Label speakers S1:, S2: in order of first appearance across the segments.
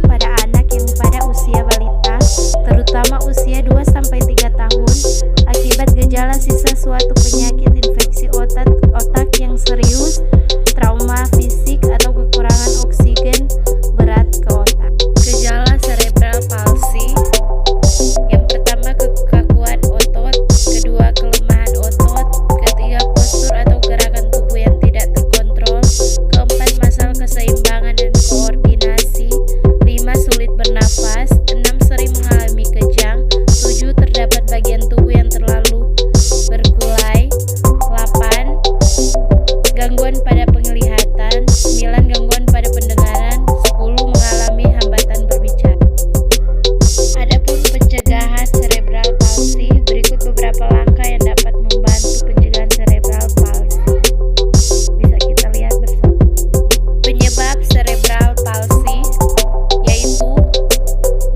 S1: pada anak yang pada usia balita, terutama usia 2-3 tahun, akibat gejala sisa suatu penyakit infeksi otak yang serius, trauma fisik, atau kekurangan oksigen berat ke otak. Gejala cerebral palsy: yang pertama, kekakuan otot; kedua, kelemahan otot; ketiga, postur atau gerakan tubuh yang tidak terkontrol; keempat, masalah keseimbangan dan koordinasi; 5, sulit bernafas; 6, sering mengalami kejang; 7, terdapat bagian tubuh yang terlalu bergulai; 8, gangguan pada penglihatan; 9, gangguan pada pendengaran; 10, mengalami hambatan berbicara. Adapun pencegahan cerebral palsy, berikut beberapa langkah yang dapat membantu pencegahan cerebral palsy. Bisa kita lihat bersama. Penyebab cerebral palsy yaitu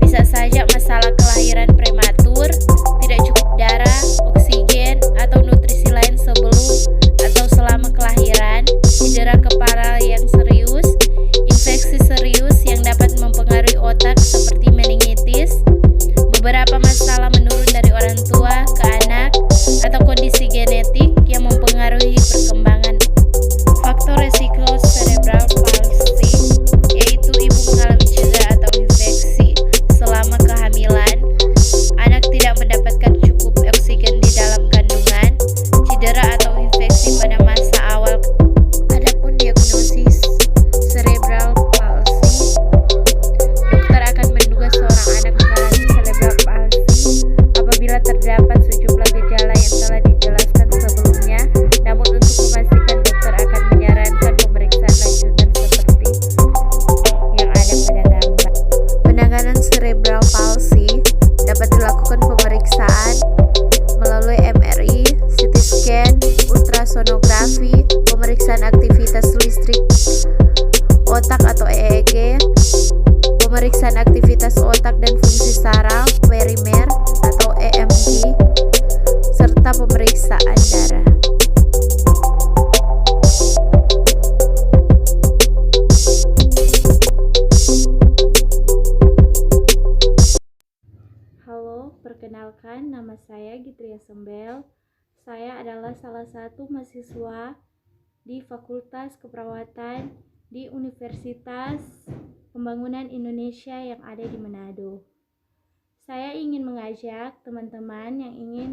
S1: bisa saja masalah kelahiran prematur, tidak cukup darah, oksigen, atau nutrisi lain sebelum atau selama kelahiran, cedera kepala yang serius, infeksi serius yang dapat mempengaruhi otak seperti meningitis, beberapa masalah menurun dari orang tua ke anak, atau kondisi genetik yang mempengaruhi perkembangan. Faktor resiko cerebral palsy yaitu ibu mengalami cedera atau infeksi selama kehamilan, anak tidak mendapatkan cukup oksigen di dalam kandungan, cedera atau infeksi pada masa awal. Adapun diagnosis cerebral palsy, dokter akan menduga seorang anak mengalami cerebral palsy apabila terdapat sejumlah gejala yang telah dijelaskan sebelumnya. Namun untuk memastikan, dokter akan menyarankan pemeriksaan lanjutan seperti yang ada pada gambar. Penanganan cerebral palsy dapat dilakukan pemeriksaan melalui MRI, CT scan, ultrasonografi, pemeriksaan aktivitas listrik otak atau EEG, pemeriksaan aktivitas otak dan fungsi saraf perimer atau EMG, serta pemeriksaan darah. Halo, perkenalkan, nama saya Gitria Sembel. Saya adalah salah satu mahasiswa di Fakultas Keperawatan di Universitas Pembangunan Indonesia yang ada di Manado. Saya ingin mengajak teman-teman yang ingin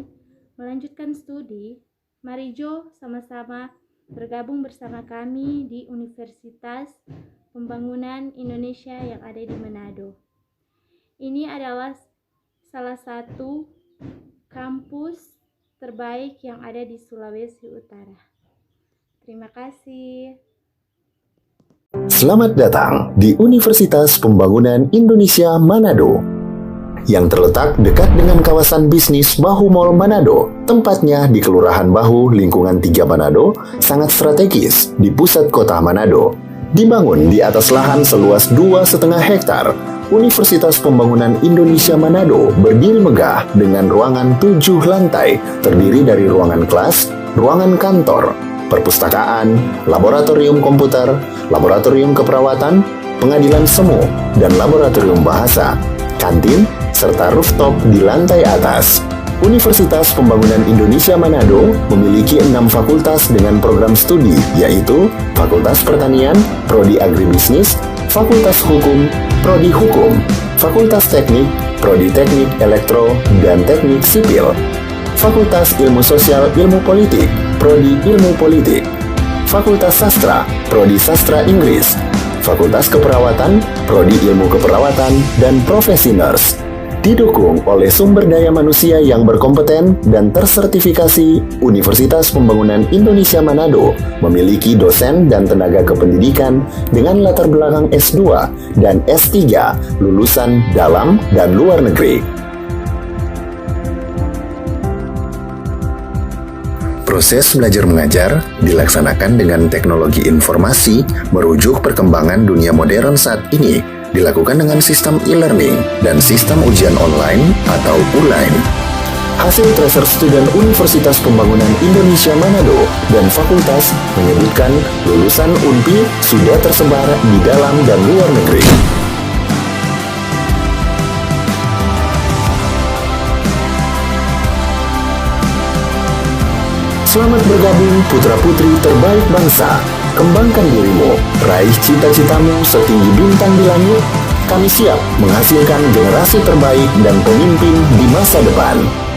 S1: melanjutkan studi, mari sama-sama bergabung bersama kami di Universitas Pembangunan Indonesia yang ada di Manado. Ini adalah salah satu kampus terbaik yang ada di Sulawesi Utara. Terima kasih.
S2: Selamat datang di Universitas Pembangunan Indonesia Manado yang terletak dekat dengan kawasan bisnis Bahu Mall Manado. Tempatnya di Kelurahan Bahu, lingkungan 3 Manado, sangat strategis di pusat kota Manado. Dibangun di atas lahan seluas 2,5 hektar, Universitas Pembangunan Indonesia Manado berdiri megah dengan ruangan 7 lantai, terdiri dari ruangan kelas, ruangan kantor, perpustakaan, laboratorium komputer, laboratorium keperawatan, pengadilan semu, dan laboratorium bahasa, kantin, serta rooftop di lantai atas. Universitas Pembangunan Indonesia Manado memiliki 6 fakultas dengan program studi, yaitu Fakultas Pertanian, Prodi Agribisnis, Fakultas Hukum, Prodi Hukum, Fakultas Teknik, Prodi Teknik Elektro dan Teknik Sipil, Fakultas Ilmu Sosial Ilmu Politik, Prodi Ilmu Politik, Fakultas Sastra, Prodi Sastra Inggris, Fakultas Keperawatan, Prodi Ilmu Keperawatan, dan Profesi Nurse. Didukung oleh sumber daya manusia yang berkompeten dan tersertifikasi, Universitas Pembangunan Indonesia Manado memiliki dosen dan tenaga kependidikan dengan latar belakang S2 dan S3 lulusan dalam dan luar negeri. Proses belajar mengajar dilaksanakan dengan teknologi informasi merujuk perkembangan dunia modern saat ini, dilakukan dengan sistem e-learning dan sistem ujian online atau ULAIN. Hasil tracer student Universitas Pembangunan Indonesia Manado dan fakultas menyebutkan lulusan UNPI sudah tersebar di dalam dan luar negeri. Selamat bergabung putra-putri terbaik bangsa. Kembangkan dirimu, raih cita-citamu setinggi bintang di langit. Kami siap menghasilkan generasi terbaik dan pemimpin di masa depan.